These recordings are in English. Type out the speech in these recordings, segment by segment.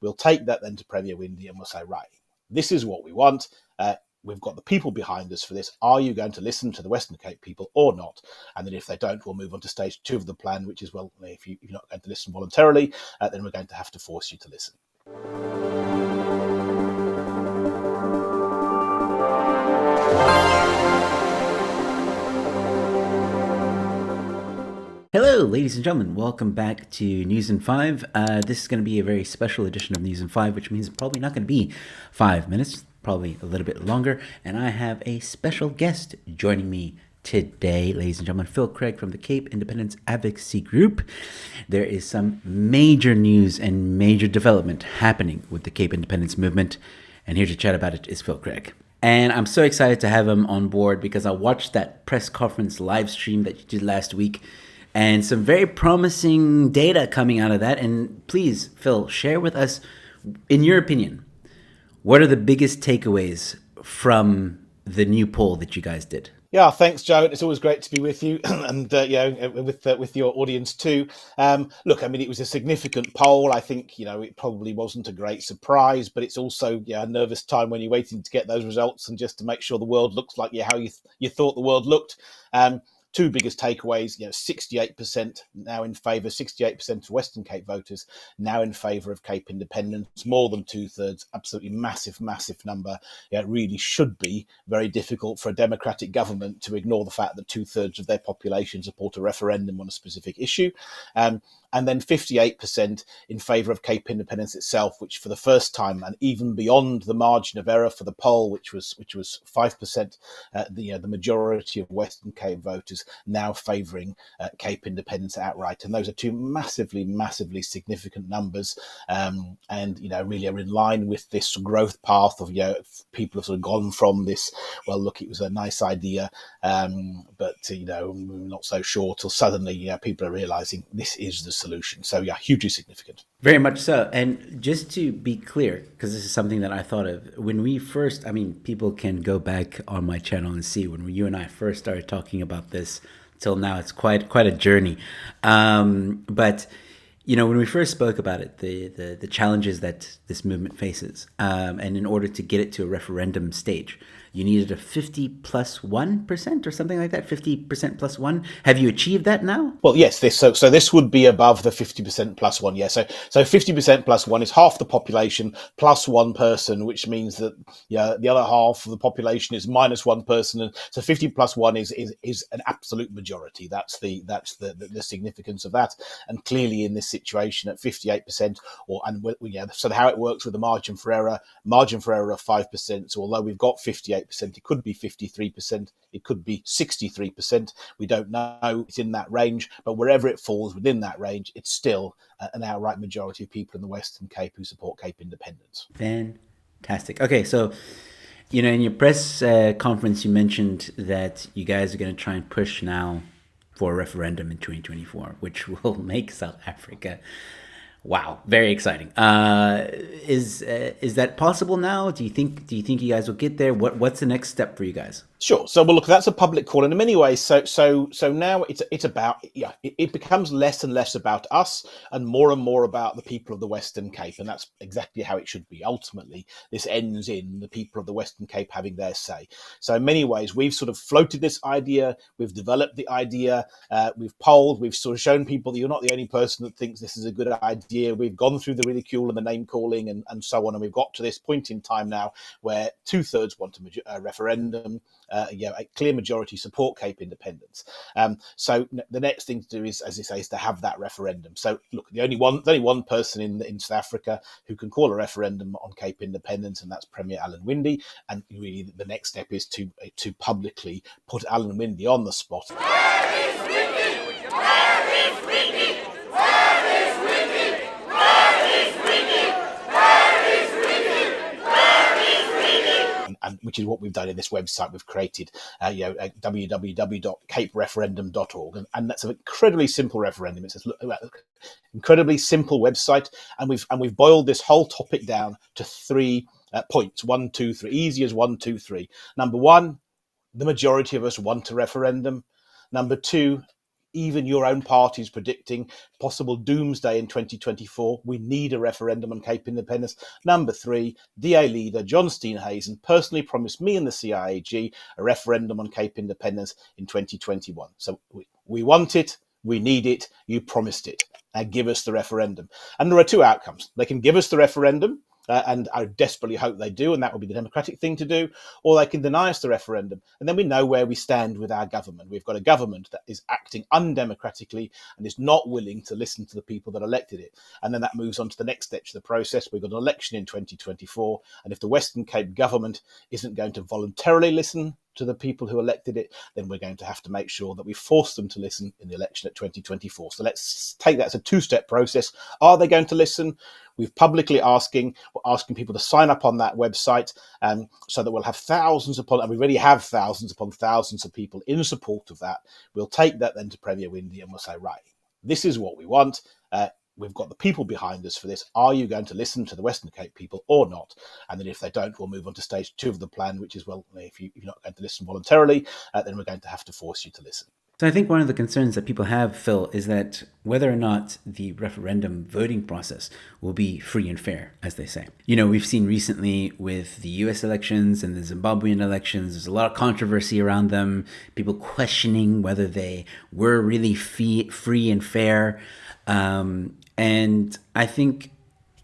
we'll take that then to Premier Windy and we'll say, right, this is what we want. We've got the people behind us for this. Are you going to listen to the Western Cape people or not? And then if they don't, we'll move on to stage 2 of the plan, which is, well, if you're not going to listen voluntarily, then we're going to have to force you to listen. Hello, ladies and gentlemen. Welcome back to News in 5. This is going to be a very special edition of News in 5, which means it's probably not going to be 5 minutes, probably a little bit longer. And I have a special guest joining me today, ladies and gentlemen, Phil Craig from the Cape Independence Advocacy Group. There is some major news and major development happening with the Cape Independence movement. And here to chat about it is Phil Craig. And I'm so excited to have him on board because I watched that press conference live stream that you did last week. And some very promising data coming out of that. And please, Phil, share with us, in your opinion, what are the biggest takeaways from the new poll that you guys did? Yeah, thanks, Joe. It's always great to be with you and with your audience too. Look, I mean, it was a significant poll. I think, it probably wasn't a great surprise, but it's also a nervous time when you're waiting to get those results and just to make sure the world looks like how you thought the world looked. Two biggest takeaways, 68% now in favour, 68% of Western Cape voters now in favour of Cape independence, more than 2/3, absolutely massive, massive number. It really should be very difficult for a democratic government to ignore the fact that 2/3 of their population support a referendum on a specific issue. And then 58% in favour of Cape independence itself, which for the first time, and even beyond the margin of error for the poll, which was 5%, the majority of Western Cape voters now favouring Cape independence outright. And those are two massively, massively significant numbers, and really are in line with this growth path of people have sort of gone from this, well, look, it was a nice idea, but not so sure, till suddenly people are realising this is the solution. So hugely significant. Very much so. And just to be clear, because this is something that I thought of when we first, people can go back on my channel and see when you and I first started talking about this till now, it's quite a journey. But when we first spoke about it, the challenges that this movement faces, and in order to get it to a referendum stage, you needed a 50+1% or something like that, 50% plus 1. Have you achieved that now? Well, yes. So this would be above the 50% plus 1. Yeah. So 50% plus 1 is half the population plus one person, which means that the other half of the population is minus one person. And so 50 plus 1 is an absolute majority. That's the significance of that. And clearly in this situation at 58%, so how it works with the margin for error of 5%. So although we've got 58%, it could be 53%, it could be 63%. We don't know. It's in that range, but wherever it falls within that range, it's still an outright majority of people in the Western Cape who support Cape independence. Fantastic. Okay, so in your press conference, you mentioned that you guys are going to try and push now for a referendum in 2024, which will make South Africa. Wow, very exciting. Is that possible now? Do you think you guys will get there? What's the next step for you guys? Sure. So, well, look, that's a public call, and in many ways, so now it's about it becomes less and less about us, and more about the people of the Western Cape, and that's exactly how it should be. Ultimately, this ends in the people of the Western Cape having their say. So, in many ways, we've sort of floated this idea, we've developed the idea, we've polled, we've sort of shown people that you're not the only person that thinks this is a good idea. We've gone through the ridicule and the name calling and so on, and we've got to this point in time now where 2/3 want a referendum. A clear majority support Cape independence. So the next thing to do is, as I say, is to have that referendum. So look, there's only one person in South Africa who can call a referendum on Cape independence, and that's Premier Alan Winde. And really, the next step is to publicly put Alan Winde on the spot. Where is Winde? Where is Winde? And which is what we've done in this website. We've created www.capereferendum.org, and that's an incredibly simple referendum. It's an incredibly simple website, and we've boiled this whole topic down to 3 points: 1, 2, 3, easy as 1, 2, 3. Number one, the majority of us want a referendum. Number two, even your own party is predicting possible doomsday in 2024. We need a referendum on Cape Independence. Number 3, DA leader John Steenhuisen personally promised me and the CIAG a referendum on Cape Independence in 2021. So we want it, we need it, you promised it. Now give us the referendum. And there are 2 outcomes. They can give us the referendum, and I desperately hope they do, and that would be the democratic thing to do, or they can deny us the referendum, and then we know where we stand with our government. We've got a government that is acting undemocratically and is not willing to listen to the people that elected it. And then that moves on to the next stage of the process. We've got an election in 2024, and if the Western Cape government isn't going to voluntarily listen to the people who elected it, then we're going to have to make sure that we force them to listen in the election at 2024. So let's take that as a 2-step process. Are they going to listen? We're publicly asking people to sign up on that website, so that we'll have thousands upon, and we already have thousands upon thousands of people in support of that. We'll take that then to Premier Windy and we'll say, right, this is what we want. We've got the people behind us for this. Are you going to listen to the Western Cape people or not? And then if they don't, we'll move on to stage 2 of the plan, which is, well, if you're not going to listen voluntarily, then we're going to have to force you to listen. So I think one of the concerns that people have, Phil, is that whether or not the referendum voting process will be free and fair, as they say. You know, we've seen recently with the US elections and the Zimbabwean elections, there's a lot of controversy around them, people questioning whether they were really free and fair. And I think,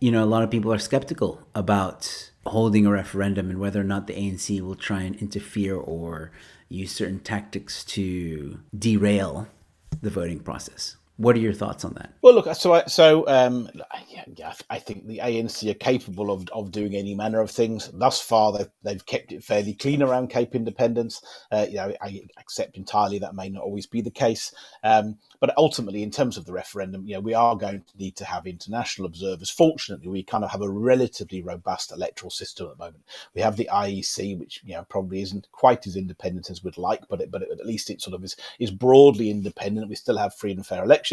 you know, a lot of people are skeptical about holding a referendum and whether or not the ANC will try and interfere or use certain tactics to derail the voting process. What are your thoughts on that? Well, look, I think the ANC are capable of doing any manner of things. Thus far, they've kept it fairly clean around Cape Independence. I accept entirely that may not always be the case. But ultimately, in terms of the referendum, we are going to need to have international observers. Fortunately, we kind of have a relatively robust electoral system at the moment. We have the IEC, which probably isn't quite as independent as we'd like, but at least it sort of is broadly independent. We still have free and fair elections,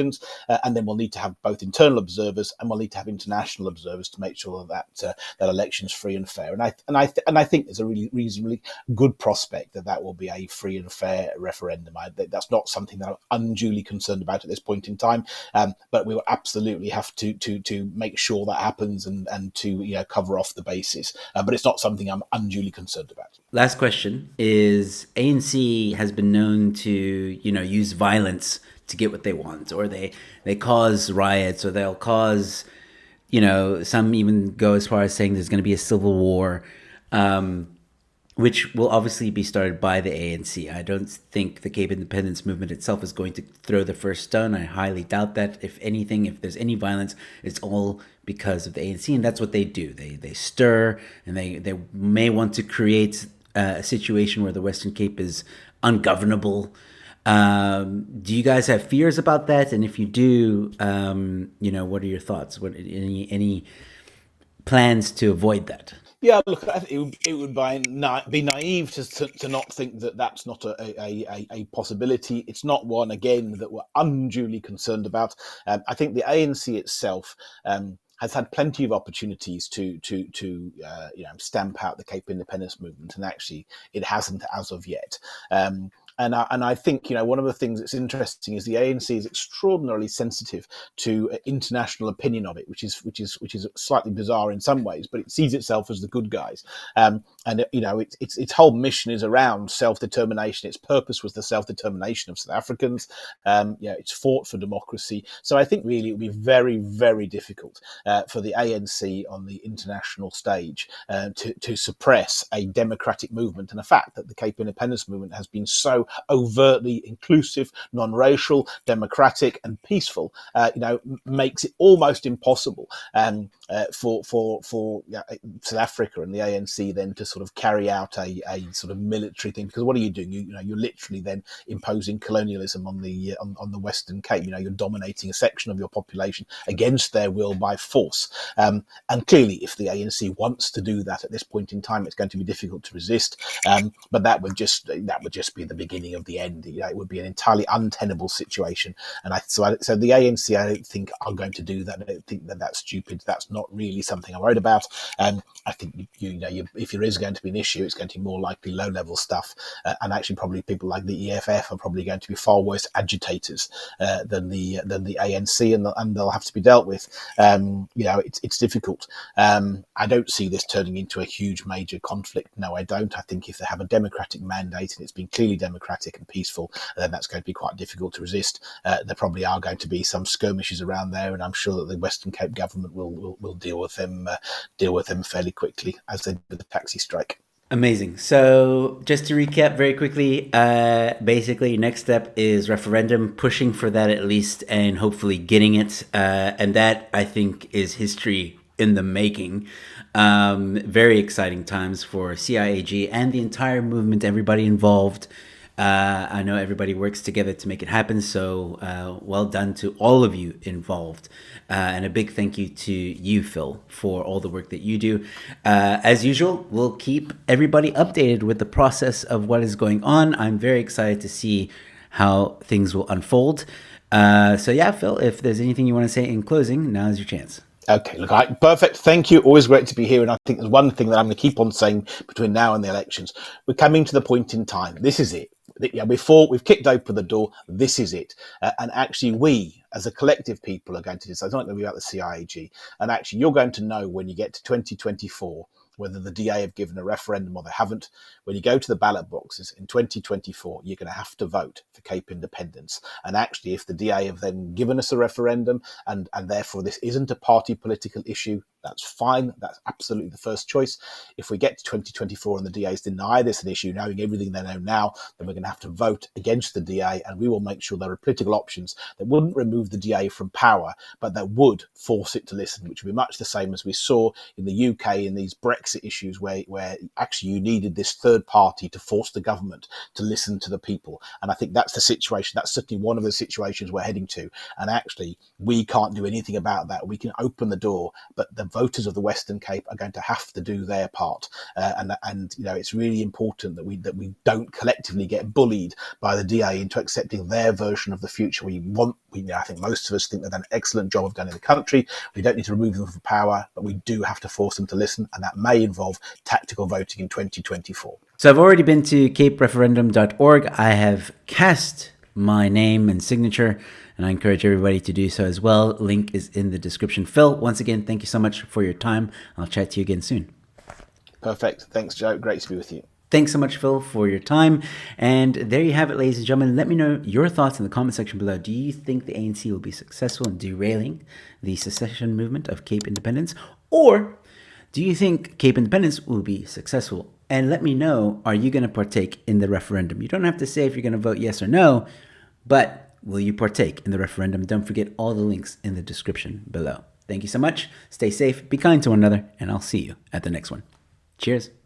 and then we'll need to have both internal observers and we'll need to have international observers to make sure that election is free and fair. And I think there's a really reasonably good prospect that will be a free and fair referendum. That's not something that I'm unduly concerned about at this point in time, but we will absolutely have to make sure that happens and to cover off the bases. But it's not something I'm unduly concerned about. Last question is, ANC has been known to use violence to get what they want, or they cause riots, or they'll cause, some even go as far as saying there's going to be a civil war, which will obviously be started by the ANC. I don't think the Cape Independence movement itself is going to throw the first stone. I highly doubt that. If anything, if there's any violence, it's all because of the ANC, and that's what they do. They stir, and they may want to create a situation where the Western Cape is ungovernable. Do you guys have fears about that? And if you do, what are your thoughts? What any plans to avoid that? Yeah, look, I think it would be naive to not think that that's not a possibility. It's not one, again, that we're unduly concerned about. I think the ANC itself has had plenty of opportunities to stamp out the Cape Independence movement, and actually it hasn't as of yet. And I think one of the things that's interesting is the ANC is extraordinarily sensitive to international opinion of it, which is slightly bizarre in some ways, but it sees itself as the good guys. And its whole mission is around self-determination. Its purpose was the self-determination of South Africans. It's fought for democracy. So I think really it would be very, very difficult for the ANC on the international stage to suppress a democratic movement, and the fact that the Cape Independence movement has been so overtly inclusive, non-racial, democratic, and peaceful, makes it almost impossible for South Africa and the ANC then to sort of carry out a sort of military thing. Because what are you doing? You're literally then imposing colonialism on the Western Cape. You're dominating a section of your population against their will by force. And clearly, if the ANC wants to do that at this point in time, it's going to be difficult to resist. But that would just be the beginning of the end. It would be an entirely untenable situation. And so the ANC, I don't think are going to do that. I don't think that's stupid. That's not really something I'm worried about. I think if there is going to be an issue. It's going to be more likely low-level stuff, and actually probably people like the EFF are probably going to be far worse agitators than the ANC, and they'll have to be dealt with. It's difficult. I don't see this turning into a huge major conflict. No, I don't. I think if they have a democratic mandate and it's been clearly democratic and peaceful, then that's going to be quite difficult to resist. There probably are going to be some skirmishes around there, and I'm sure that the Western Cape government will deal with them fairly quickly, as they did with the taxi strike. Amazing. So just to recap very quickly, basically next step is referendum, pushing for that at least, and hopefully getting it. And that, I think, is history in the making. Very exciting times for CIAG and the entire movement, everybody involved. I know everybody works together to make it happen, so well done to all of you involved. And a big thank you to you, Phil, for all the work that you do. As usual, we'll keep everybody updated with the process of what is going on. I'm very excited to see how things will unfold. So yeah, Phil, if there's anything you want to say in closing, now's your chance. Okay, look, perfect. Thank you. Always great to be here. And I think there's one thing that I'm going to keep on saying between now and the elections. We're coming to the point in time. This is it. Before we've kicked open the door, this is it. And actually, we, as a collective people, are going to decide. It's not going to be about the CIAG. And actually, you're going to know when you get to 2024 whether the DA have given a referendum or they haven't. When you go to the ballot boxes in 2024, you're going to have to vote for Cape Independence. And actually, if the DA have then given us a referendum and therefore this isn't a party political issue, that's fine. That's absolutely the first choice. If we get to 2024 and the DAs deny this an issue, knowing everything they know now, then we're going to have to vote against the DA, and we will make sure there are political options that wouldn't remove the DA from power, but that would force it to listen, which would be much the same as we saw in the UK in these Brexit issues where actually you needed this third party to force the government to listen to the people. And I think that's the situation. That's certainly one of the situations we're heading to. And actually, we can't do anything about that. We can open the door, but the voters of the Western Cape are going to have to do their part. And it's really important that we don't collectively get bullied by the DA into accepting their version of the future. I think most of us think they've done an excellent job of going in the country. We don't need to remove them from power, but we do have to force them to listen, and that may involve tactical voting in 2024. So I've already been to capereferendum.org. I have cast my name and signature, and I encourage everybody to do so as well. Link is in the description. Phil, once again, thank you so much for your time. I'll chat to you again soon. Perfect. Thanks, Joe. Great to be with you. Thanks so much, Phil, for your time. And there you have it, ladies and gentlemen. Let me know your thoughts in the comment section below. Do you think the ANC will be successful in derailing the secession movement of Cape Independence? Or do you think Cape Independence will be successful? And let me know, are you going to partake in the referendum? You don't have to say if you're going to vote yes or no, but will you partake in the referendum? Don't forget all the links in the description below. Thank you so much. Stay safe, be kind to one another, and I'll see you at the next one. Cheers.